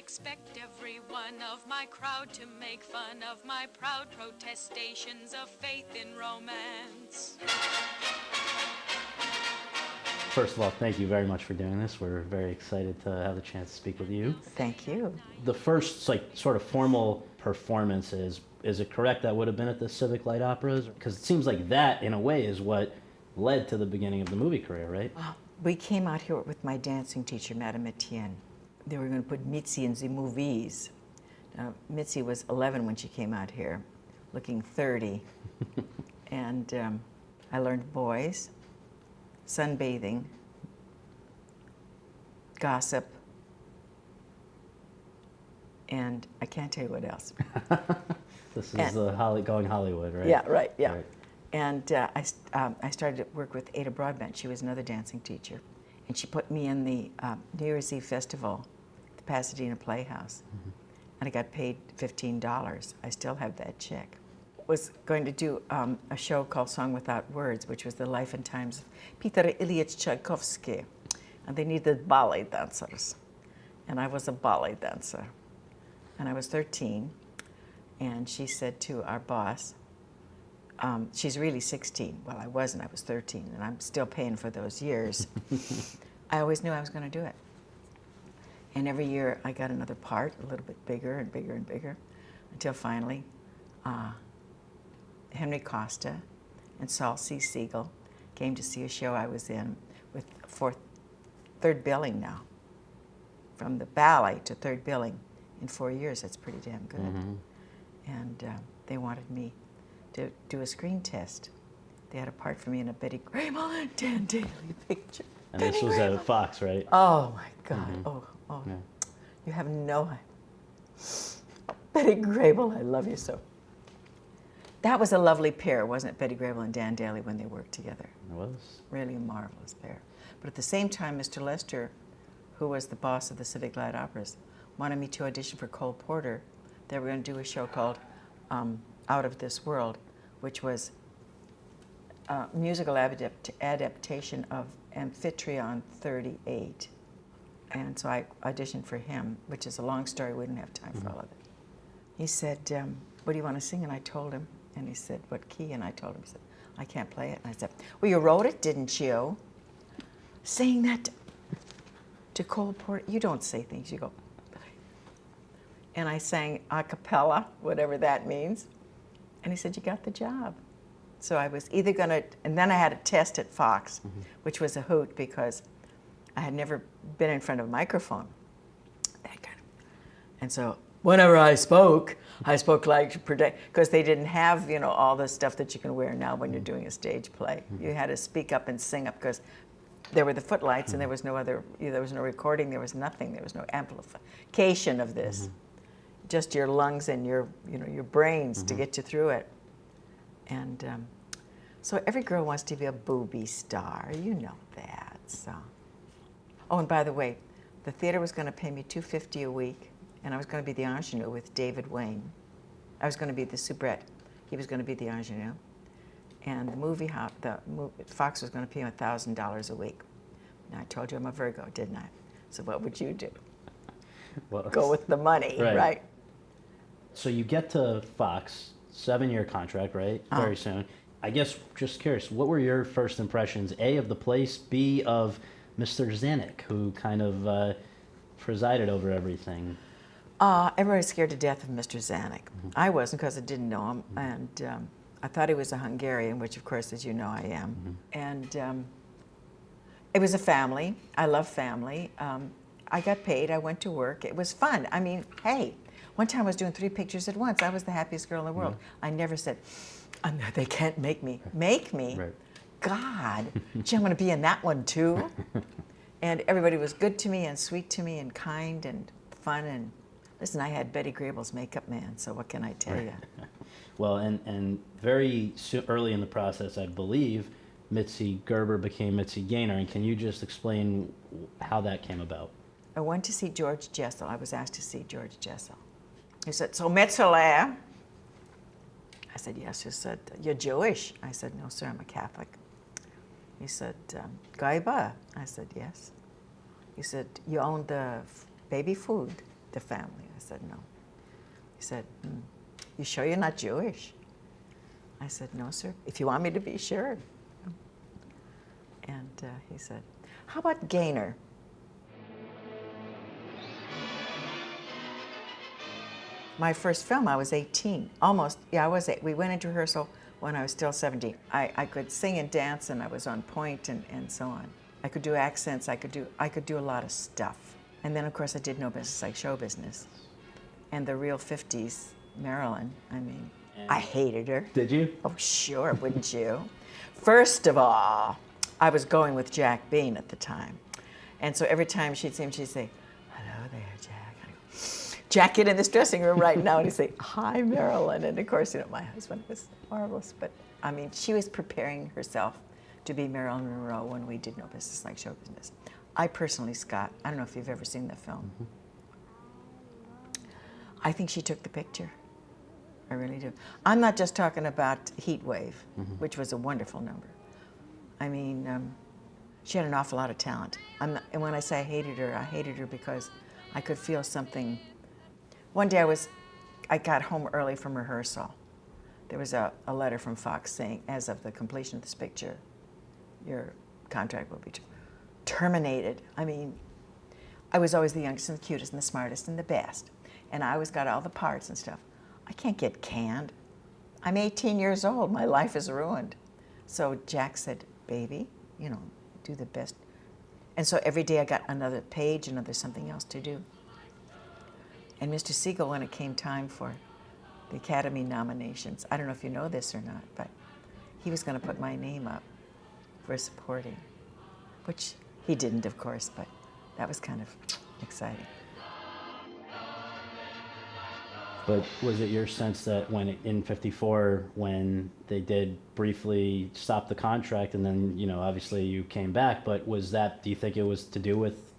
expect every one of my crowd to make fun of my proud protestations of faith in romance. First of all, thank you very much for doing this. We're very excited to have the chance to speak with you. Thank you. The first sort of formal performance is it correct that would have been at the Civic Light Operas? Because it seems like that, in a way, is what led to the beginning of the movie career, right? We came out here with my dancing teacher, Madame Etienne. They were going to put Mitzi in the movies. Now, Mitzi was 11 when she came out here, looking 30. And I learned boys, sunbathing, gossip, and I can't tell you what else. This is going Hollywood, right? Yeah, right, yeah. Right. And I started to work with Ada Broadbent. She was another dancing teacher. And she put me in the New Year's Eve festival, the Pasadena Playhouse. Mm-hmm. And I got paid $15. I still have that check. Was going to do a show called Song Without Words, which was the life and times of Peter Ilyich Tchaikovsky. And they needed ballet dancers. And I was a ballet dancer. And I was 13. And she said to our boss, she's really 16. Well, I wasn't. I was 13, and I'm still paying for those years. I always knew I was going to do it. And every year I got another part, a little bit bigger and bigger and bigger, until finally Henry Costa and Saul C. Siegel came to see a show I was in with third billing now. From the ballet to third billing in 4 years, that's pretty damn good. Mm-hmm. And they wanted me to do a screen test. They had a part for me in a Betty Grable and Dan Daly picture. And Betty this was Grable. At Fox, right? Oh my God! Mm-hmm. Oh, yeah. You have no idea. Betty Grable, I love you so. That was a lovely pair, wasn't it? Betty Grable and Dan Daly when they worked together. It was. Really a marvelous pair. But at the same time, Mr. Lester, who was the boss of the Civic Light Operas, wanted me to audition for Cole Porter. They were going to do a show called Out of This World, which was a musical adaptation of Amphitryon 38. And so I auditioned for him, which is a long story. We didn't have time for all of it. He said, what do you want to sing? And I told him. And he said, what key? And I told him. He said, I can't play it. And I said, well, you wrote it, didn't you? Saying that to Cole Porter, you don't say things, you go. And I sang a cappella, whatever that means. And he said, you got the job. So I was either going to, and then I had a test at Fox, which was a hoot because I had never been in front of a microphone. That kind of. And so whenever I spoke like, because they didn't have, all the stuff that you can wear now when you're doing a stage play. You had to speak up and sing up because there were the footlights and there was no other, there was no recording, there was nothing, there was no amplification of this. Just your lungs and your brains to get you through it. And so every girl wants to be a booby star, you know that. So. Oh, and by the way, the theater was going to pay me $250 a week, and I was going to be the ingenue with David Wayne. I was going to be the soubrette. He was going to be the ingenue. And Fox was going to pay me $1,000 a week. Now, I told you I'm a Virgo, didn't I? So what would you do? Well, go with the money, right? So you get to Fox, 7-year contract, right? Very soon. I guess, just curious, what were your first impressions, A, of the place, B, of Mr. Zanuck, who kind of presided over everything? Everybody was scared to death of Mr. Zanuck. I wasn't because I didn't know him, and I thought he was a Hungarian, which of course, as you know, I am. And it was a family. I love family. I got paid. I went to work. It was fun. I mean, hey, one time I was doing 3 pictures at once. I was the happiest girl in the world. I never said, oh, no, they can't make me. Make me? Right. God, gee, I'm going to be in that one too. And everybody was good to me and sweet to me and kind and fun. And listen, I had Betty Grable's makeup man, so what can I tell you? Well, and very early in the process, I believe, Mitzi Gerber became Mitzi Gaynor. And can you just explain how that came about? I went to see George Jessel. I was asked to see George Jessel. He said, so Metzler? I said, yes. He said, you're Jewish? I said, no, sir, I'm a Catholic. He said, Gaiba? I said, yes. He said, you own the baby food the family. I said, no. He said, you sure you're not Jewish? I said, no, sir. If you want me to be, sure. And he said, how about Gaynor? My first film, I was 18, almost, yeah, I was 8. We went into rehearsal when I was still 17. I could sing and dance, and I was on point, and so on. I could do accents, I could do a lot of stuff. And then, of course, I did No Business Like Show Business. And the real 50s, Marilyn, I mean, I hated her. Did you? Oh, sure, wouldn't you? First of all, I was going with Jack Bean at the time. And so every time she'd see him, she'd say, hello there, Jack. I go, Jack, get in this dressing room right now. And he'd say, hi, Marilyn. And of course, you know, my husband was marvelous. But I mean, she was preparing herself to be Marilyn Monroe when we did No Business Like Show Business. I personally, Scott, I don't know if you've ever seen the film. I think she took the picture. I really do. I'm not just talking about Heat Wave, which was a wonderful number. I mean, she had an awful lot of talent. And when I say I hated her because I could feel something. One day I got home early from rehearsal. There was a letter from Fox saying, as of the completion of this picture, your contract will be terminated. I mean, I was always the youngest and the cutest and the smartest and the best. And I always got all the parts and stuff. I can't get canned. I'm 18 years old. My life is ruined. So Jack said, baby, you know, do the best. And so every day I got another page, another something else to do. And Mr. Siegel, when it came time for the Academy nominations, I don't know if you know this or not, but he was going to put my name up for supporting, which he didn't, of course, but that was kind of exciting. But was it your sense that when in '54, when they did briefly stop the contract, and then, you know, obviously you came back, but was that, do you think it was to do with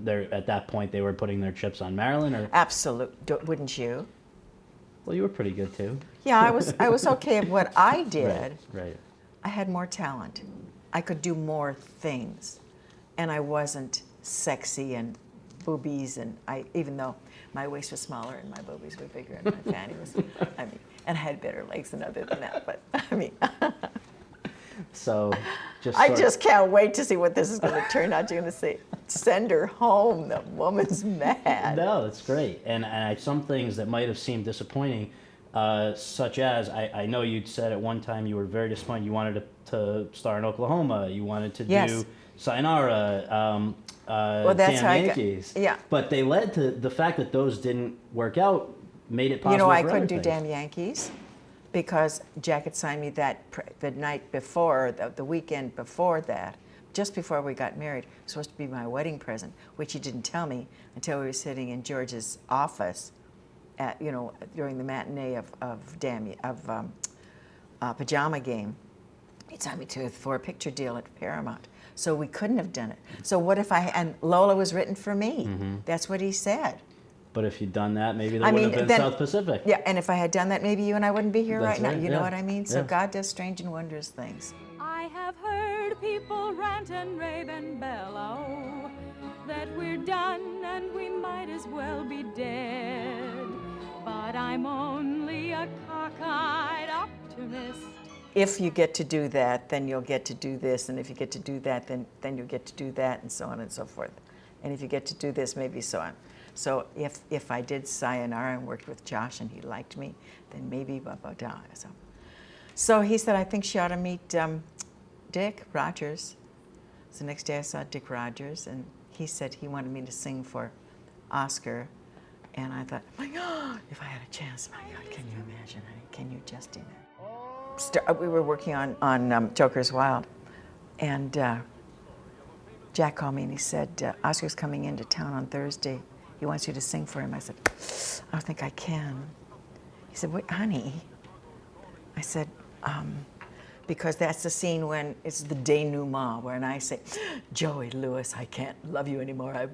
at that point they were putting their chips on Marilyn, or? Absolutely, wouldn't you? Well, you were pretty good too. Yeah, I was okay at what I did. Right. I had more talent. I could do more things, and I wasn't sexy and boobies, and even though my waist was smaller and my boobies were bigger and my fanny was, I mean, and I had better legs than other than that, but I mean. So, I just can't wait to see what this is going to turn out. You're going to say, send her home, the woman's mad. No, it's great. And some things that might have seemed disappointing, such as, I know you'd said at one time you were very disappointed. You wanted to star in Oklahoma. You wanted to do Sayonara, well, that's Damn Yankees. Yeah. But they led to the fact that those didn't work out, made it possible. You know, I for couldn't other do things. Damn Yankees because Jack had signed me that the night before, the weekend before that, just before we got married. It was supposed to be my wedding present, which he didn't tell me until we were sitting in George's office at, you know, during the matinee of Pajama Game. He signed me to for a picture deal at Paramount. So we couldn't have done it. So what if and Lola was written for me. That's what he said. But if you'd done that, maybe there would have been then, South Pacific. Yeah, and if I had done that, maybe you and I wouldn't be here That's right now. right, You know yeah. what I mean? So Yeah. God does strange and wondrous things. I have heard people rant and rave and bellow that we're done and we might as well be dead. But I'm only a cockeyed optimist. If you get to do that, then you'll get to do this, and if you get to do that, then you'll get to do that, and so on and so forth. And if you get to do this, maybe so on. So if I did Sayonara and worked with Josh and he liked me, then maybe blah. So he said, I think she ought to meet Dick Rogers. So the next day I saw Dick Rogers, and he said he wanted me to sing for Oscar. And I thought, my God, if I had a chance, my God, can you imagine? Can you just imagine? We were working on Joker's Wild, and Jack called me and he said, Oscar's coming into town on Thursday. He wants you to sing for him. I said, I don't think I can. He said, wait, honey. I said, because that's the scene when it's the denouement, when I say, Joey Lewis, I can't love you anymore. I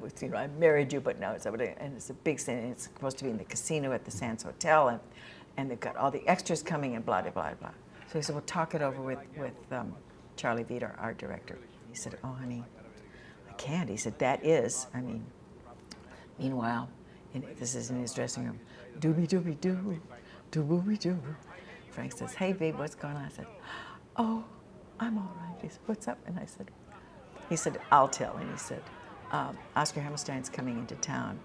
married you, but now it's over there. And it's a big scene. And it's supposed to be in the casino at the Sands Hotel, and they've got all the extras coming and blah, blah, blah, blah. So he said, well, talk it over with Charlie Veet, our art director. He said, oh, honey, I can't. He said, that is, meanwhile, And this is in his dressing room. Doobie doobie doo, doobie doo. Frank says, hey babe, what's going on? I said, oh, I'm all right. He said, what's up? And I said, he said, I'll tell. And he said, Oscar Hammerstein's coming into town.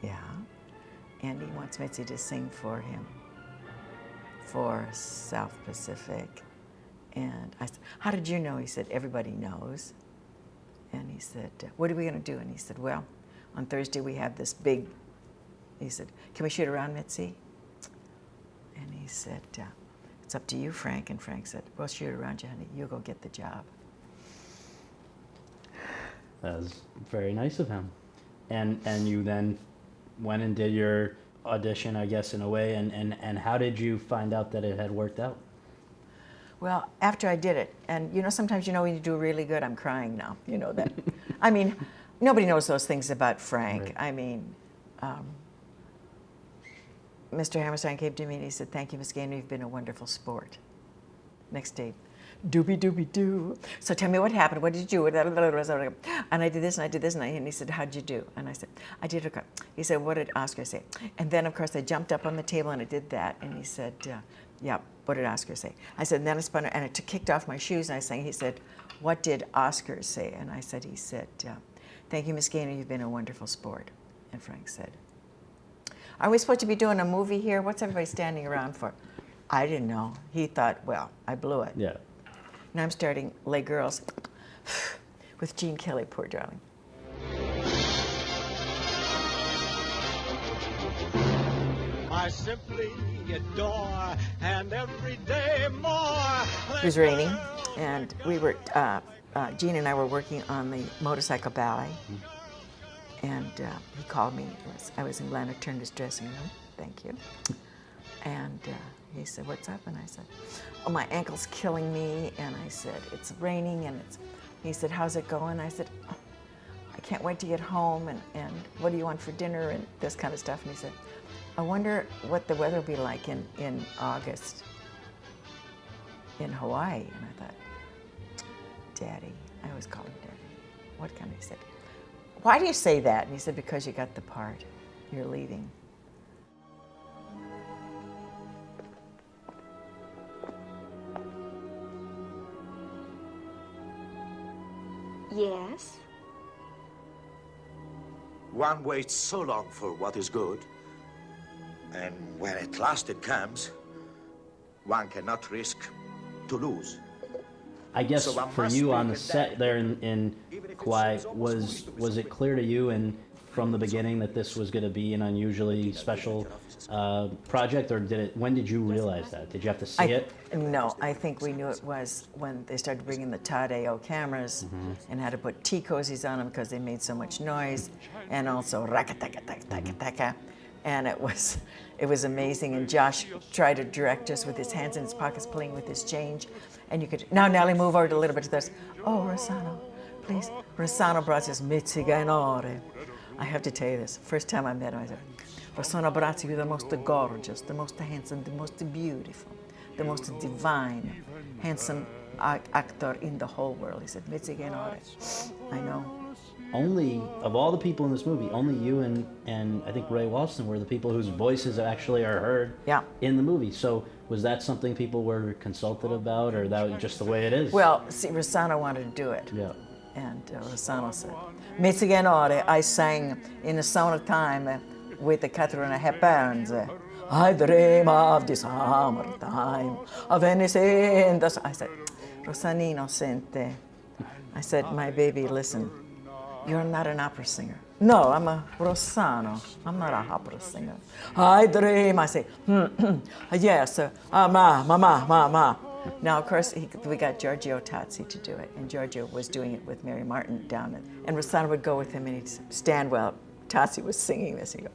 Yeah. And he wants Mitzi to sing for him for South Pacific. And I said, how did you know? He said, everybody knows. And he said, what are we going to do? And he said, well, on Thursday we have this big, he said, can we shoot around, Mitzi? And he said, it's up to you, Frank. And Frank said, we'll shoot around you, honey. You go get the job. That was very nice of him. And you then went and did your audition, I guess, in a way. And how did you find out that it had worked out? Well, after I did it, and you know, sometimes you know when you do really good, I'm crying now. You know that. I mean, nobody knows those things about Frank. Right. I mean, Mr. Hammerstein came to me and he said, thank you, Miss Gaynor, you've been a wonderful sport. Next day, doobie doobie doo. So tell me what happened, what did you do? And I did this and I did this, and he said, how'd you do? And I said, I did okay. He said, what did Oscar say? And then, of course, I jumped up on the table and I did that, and he said, yeah, what did Oscar say? I said, and then I spun, and I kicked off my shoes and I sang, he said, what did Oscar say? And I said, he said, thank you, Miss Gaynor, you've been a wonderful sport. And Frank said, are we supposed to be doing a movie here? What's everybody standing around for? I didn't know. He thought, well, I blew it. Yeah. Now I'm starting Les Girls with Gene Kelly, poor darling. I simply adore, and every day more. It was raining, and we were, Gene and I were working on the motorcycle ballet, and he called me. I was in Lana Turner's dressing room, thank you. And he said, what's up? And I said, oh, my ankle's killing me. And I said, it's raining, and he said, how's it going? I said, oh, I can't wait to get home, and what do you want for dinner, and this kind of stuff. And he said, I wonder what the weather will be like in August in Hawaii. And I thought, Daddy, I always call him Daddy. What kind of, he said, why do you say that? And he said, because you got the part. You're leaving. Yes? One waits so long for what is good, and when at last it comes, one cannot risk to lose. I guess So one for must you be on the with set that. there in Even if it Kauai, seems almost was it clear to you and from the beginning that this was going to be an unusually special project, or when did you realize that? Did you have to see it? No, I think we knew it was when they started bringing the Tadeo cameras and had to put tea cozies on them because they made so much noise, and also raka-taka-taka-taka-taka. And it was amazing. And Josh tried to direct us with his hands in his pockets, playing with his change. And you could, now Nellie, move over a little bit to this. Oh, Rossano, please. Rossano brought us Mitzi Gaynor. I have to tell you this. First time I met him, I said, Rossano Brazzi, you're the most gorgeous, the most handsome, the most beautiful, the most divine, handsome actor in the whole world. He said, Mitzi Gaynor. I know. Only, of all the people in this movie, only you and I think Ray Walston were the people whose voices actually are heard in the movie. So was that something people were consulted about, or that was just the way it is? Well, see, Rossano wanted to do it. Yeah. And Rossano said, Mitzi Gaynor, I sang in the summertime with the Catherine Hepburns. I dream of the summertime, of anything. I said, Rosanino Sente. I said, my baby, listen, you're not an opera singer. No, I'm a Rossano. I'm not an opera singer. I dream. I say, yes, ma. Now, of course, we got Giorgio Tazzi to do it, and Giorgio was doing it with Mary Martin down there. And Rossano would go with him, and he'd stand while Tazzi was singing this. He'd go,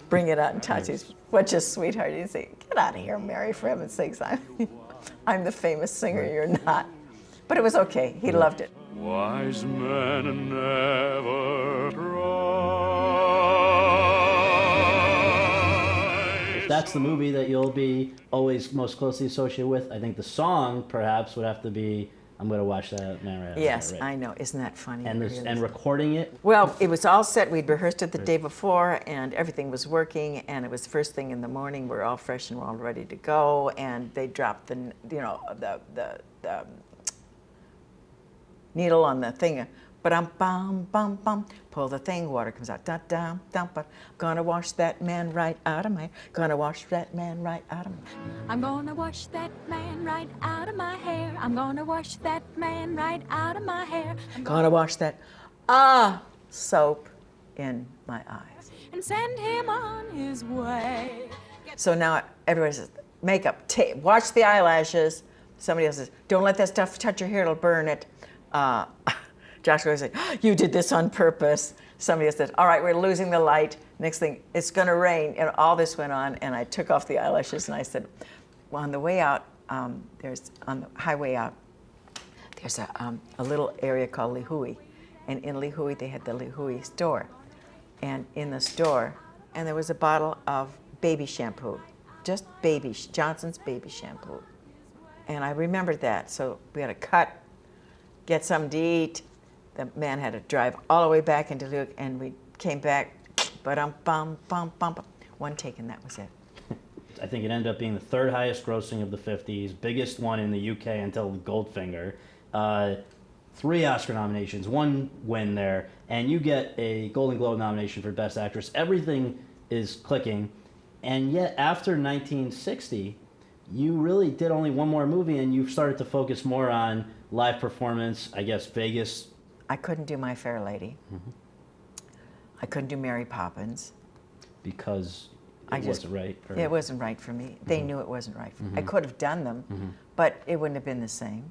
bring it out, and Tazi's, what a sweetheart. He'd say, get out of here, Mary, for heaven's sakes. I'm the famous singer, you're not. But it was okay. He loved it. Wise men never try. If that's the movie that you'll be always most closely associated with, I think the song perhaps would have to be I'm going to watch that man right out Yes, there, I know. Isn't that funny? And, It this, really and is. recording it, Well, it was all set. We'd rehearsed it the day before, and everything was working. And it was first thing in the morning. We're all fresh and we're all ready to go. And they dropped the needle on the thing. Ba-dum, bum, bum, bum. Pull the thing. Water comes out. Da dum, dum, ba. Gonna wash that man right out of my. Gonna wash that man right out of my. I'm gonna wash that man right out of my hair. I'm gonna wash that man right out of my hair. I'm Gonna wash that soap in my eyes. and send him on his way. So now everybody says, makeup, watch the eyelashes. Somebody else says, don't let that stuff touch your hair, it'll burn it. Josh goes, you did this on purpose. Somebody else said, all right, we're losing the light. Next thing, it's gonna rain. And all this went on, and I took off the eyelashes, and I said, well, on the way out, on the highway out, there's a little area called Lihui. And in Lihui, they had the Lihui store. And in the store, and there was a bottle of baby shampoo, just Johnson's baby shampoo. And I remembered that, so we had to cut, get something to eat. The man had to drive all the way back into Luke, and we came back, one take, and that was it. I think it ended up being the third highest grossing of the 50s, biggest one in the UK until Goldfinger. 3 Oscar nominations, 1 win there, and you get a Golden Globe nomination for Best Actress. Everything is clicking, and yet after 1960, you really did only 1 more movie, and you started to focus more on live performance, I guess Vegas. I couldn't do My Fair Lady. Mm-hmm. I couldn't do Mary Poppins. Because it wasn't right? Or? It wasn't right for me. They knew it wasn't right for me. I could have done them, but it wouldn't have been the same.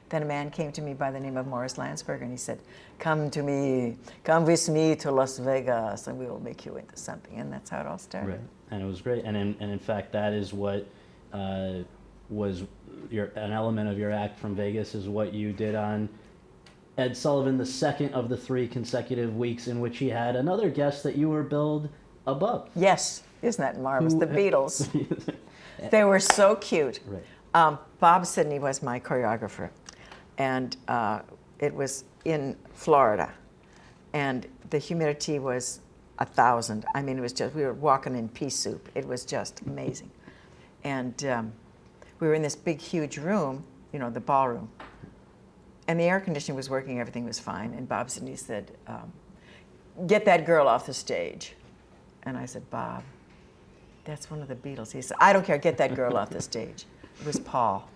Then a man came to me by the name of Morris Landsberger, and he said, come with me to Las Vegas, and we will make you into something. And that's how it all started. Right, and it was great. And in fact, that is what was an element of your act from Vegas, is what you did on Ed Sullivan, the second of the 3 consecutive weeks in which he had another guest that you were billed above. Yes, isn't that marvelous? The Beatles. They were so cute. Right. Bob Sidney was my choreographer, and it was in Florida, and the humidity was 1,000. I mean, it was just, we were walking in pea soup. It was just amazing. And we were in this big, huge room, you know, the ballroom, and the air conditioning was working, everything was fine, and Bob Sidney said, get that girl off the stage. And I said, Bob, that's one of the Beatles. He said, I don't care, get that girl off the stage. It was Paul.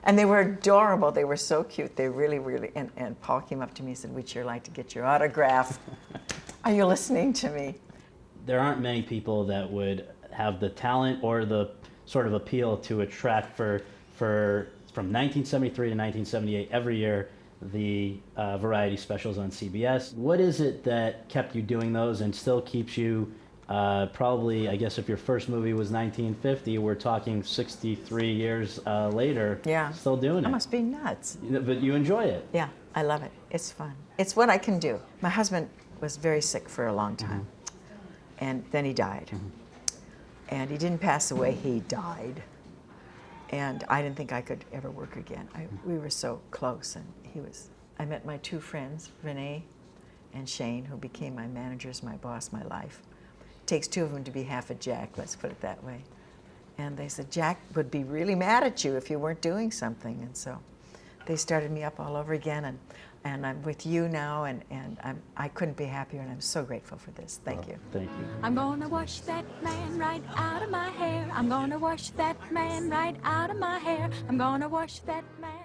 And they were adorable. They were so cute. They really, really, and Paul came up to me and said, we'd sure like to get your autograph. Are you listening to me? There aren't many people that would have the talent or the sort of appeal to attract from 1973 to 1978 every year, the variety specials on CBS. What is it that kept you doing those and still keeps you probably, I guess if your first movie was 1950, we're talking 63 years later, still doing it? I must be nuts. But you enjoy it. Yeah, I love it. It's fun. It's what I can do. My husband was very sick for a long time, and then he died. And he didn't pass away, he died. And I didn't think I could ever work again. We were so close, and I met my 2 friends, Renee and Shane, who became my managers, my boss, my life. It takes 2 of them to be half a Jack, let's put it that way. And they said, Jack would be really mad at you if you weren't doing something. And so they started me up all over again, and I'm with you now, and I couldn't be happier, and I'm so grateful for this. Thank you. Thank you. I'm gonna wash that man right out of my hair. I'm gonna wash that man right out of my hair. I'm gonna wash that man.